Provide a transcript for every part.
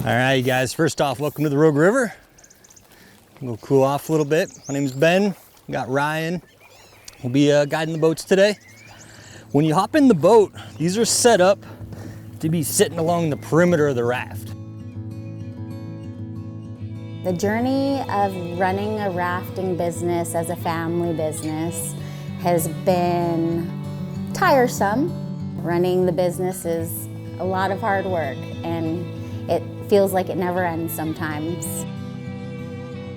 All right, you guys, first off, welcome to the Rogue River. We'll cool off a little bit. My name's Ben, we got Ryan. We'll be guiding the boats today. When you hop in the boat, these are set up to be sitting along the perimeter of the raft. The journey of running a rafting business as a family business has been tiresome. Running the business is a lot of hard work, and it feels like it never ends sometimes.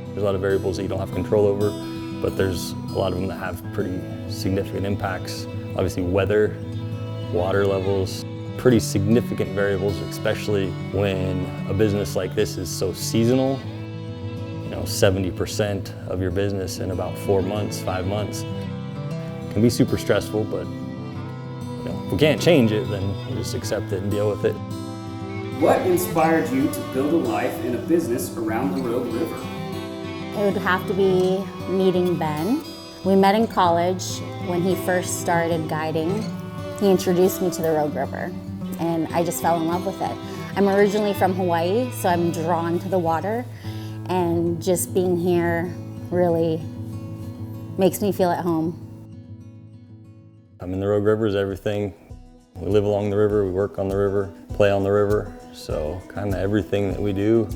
There's a lot of variables that you don't have control over, but there's a lot of them that have pretty significant impacts. Obviously weather, water levels, pretty significant variables, especially when a business like this is so seasonal. 70% of your business in about 4 months, 5 months. It can be super stressful, but if we can't change it, then we just accept it and deal with it. What inspired you to build a life and a business around the Rogue River? It would have to be meeting Ben. We met in college when he first started guiding. He introduced me to the Rogue River, and I just fell in love with it. I'm originally from Hawaii, so I'm drawn to the water, and just being here really makes me feel at home. I mean, the Rogue River is everything. We live along the river, we work on the river, play on the river, so kind of everything that we do,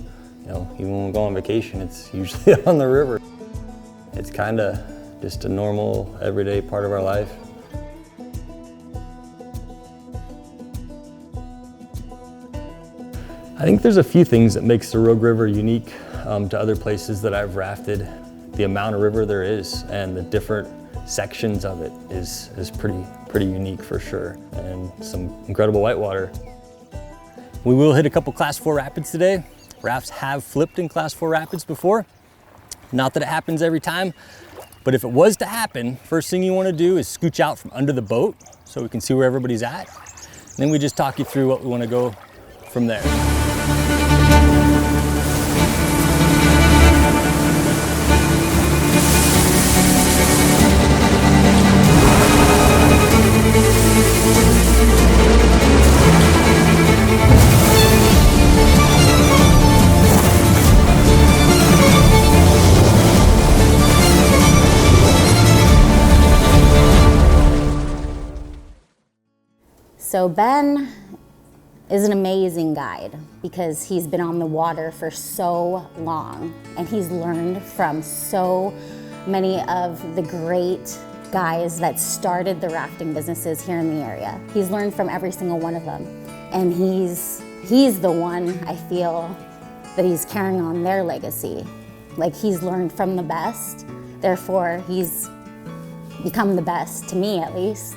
even when we go on vacation, it's usually on the river. It's kind of just a normal, everyday part of our life. I think there's a few things that makes the Rogue River unique to other places that I've rafted. The amount of river there is and the different sections of it is pretty unique for sure, and some incredible whitewater. We will hit a couple Class 4 rapids today. Rafts have flipped in Class 4 rapids before. Not that it happens every time, but if it was to happen, first thing you want to do is scooch out from under the boat so we can see where everybody's at. And then we just talk you through what we want to go from there. So Ben is an amazing guide because he's been on the water for so long, and he's learned from so many of the great guys that started the rafting businesses here in the area. He's learned from every single one of them, and he's the one, I feel, that he's carrying on their legacy. Like, he's learned from the best, therefore he's become the best, to me at least.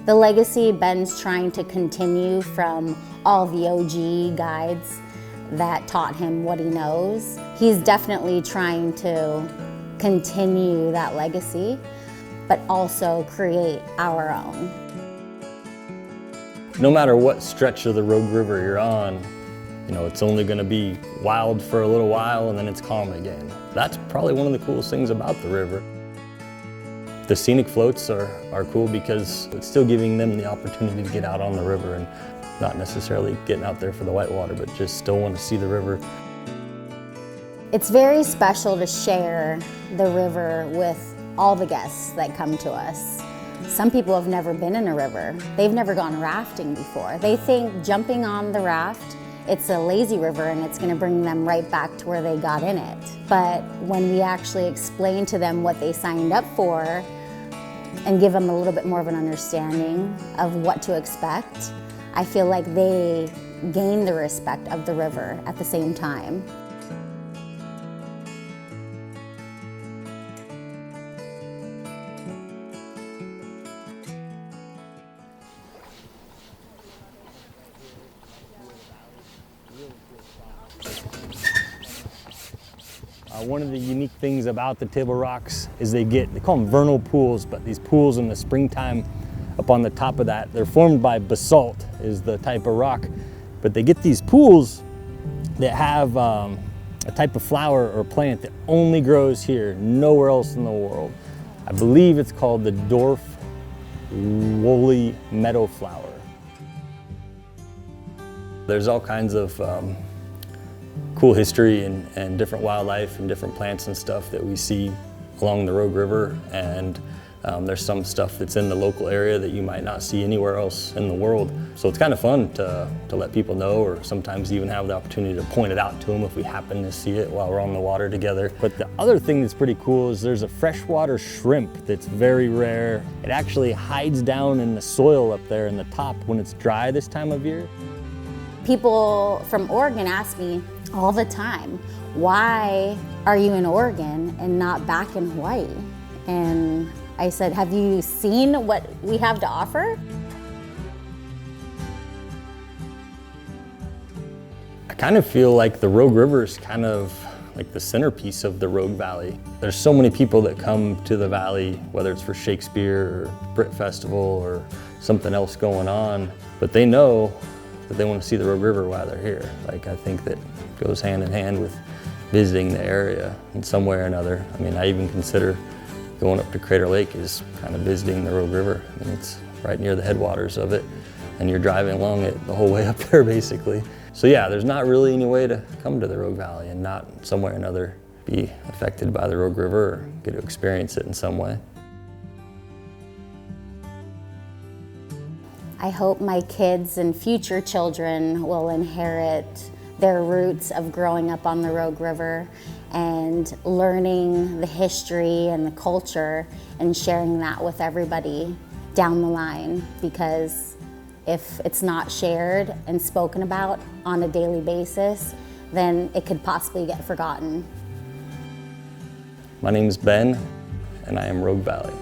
The legacy Ben's trying to continue from all the OG guides that taught him what he knows. He's definitely trying to continue that legacy, but also create our own. No matter what stretch of the Rogue River you're on, it's only going to be wild for a little while and then it's calm again. That's probably one of the coolest things about the river. The scenic floats are cool because it's still giving them the opportunity to get out on the river and not necessarily getting out there for the whitewater, but just still want to see the river. It's very special to share the river with all the guests that come to us. Some people have never been in a river. They've never gone rafting before. They think jumping on the raft, it's a lazy river and it's going to bring them right back to where they got in it. But when we actually explain to them what they signed up for and give them a little bit more of an understanding of what to expect, I feel like they gain the respect of the river at the same time. One of the unique things about the Table Rocks is they call them vernal pools, but these pools in the springtime up on the top of that, they're formed by basalt is the type of rock, but they get these pools that have a type of flower or plant that only grows here, nowhere else in the world. I believe it's called the dwarf woolly meadow flower. There's all kinds of cool history and different wildlife and different plants and stuff that we see along the Rogue River, and there's some stuff that's in the local area that you might not see anywhere else in the world. So it's kind of fun to let people know, or sometimes even have the opportunity to point it out to them if we happen to see it while we're on the water together. But the other thing that's pretty cool is there's a freshwater shrimp that's very rare. It actually hides down in the soil up there in the top when it's dry this time of year. People from Oregon ask me all the time, why are you in Oregon and not back in Hawaii? And I said, have you seen what we have to offer? I kind of feel like the Rogue River is kind of like the centerpiece of the Rogue Valley. There's so many people that come to the valley, whether it's for Shakespeare or Brit Festival or something else going on, but they know that they want to see the Rogue River while they're here. Like, I think that goes hand in hand with visiting the area in some way or another. I mean, I even consider going up to Crater Lake is kind of visiting the Rogue River. I mean, it's right near the headwaters of it, and you're driving along it the whole way up there, basically. So yeah, there's not really any way to come to the Rogue Valley and not some way or another be affected by the Rogue River or get to experience it in some way. I hope my kids and future children will inherit their roots of growing up on the Rogue River and learning the history and the culture and sharing that with everybody down the line, because if it's not shared and spoken about on a daily basis, then it could possibly get forgotten. My name is Ben, and I am Rogue Valley.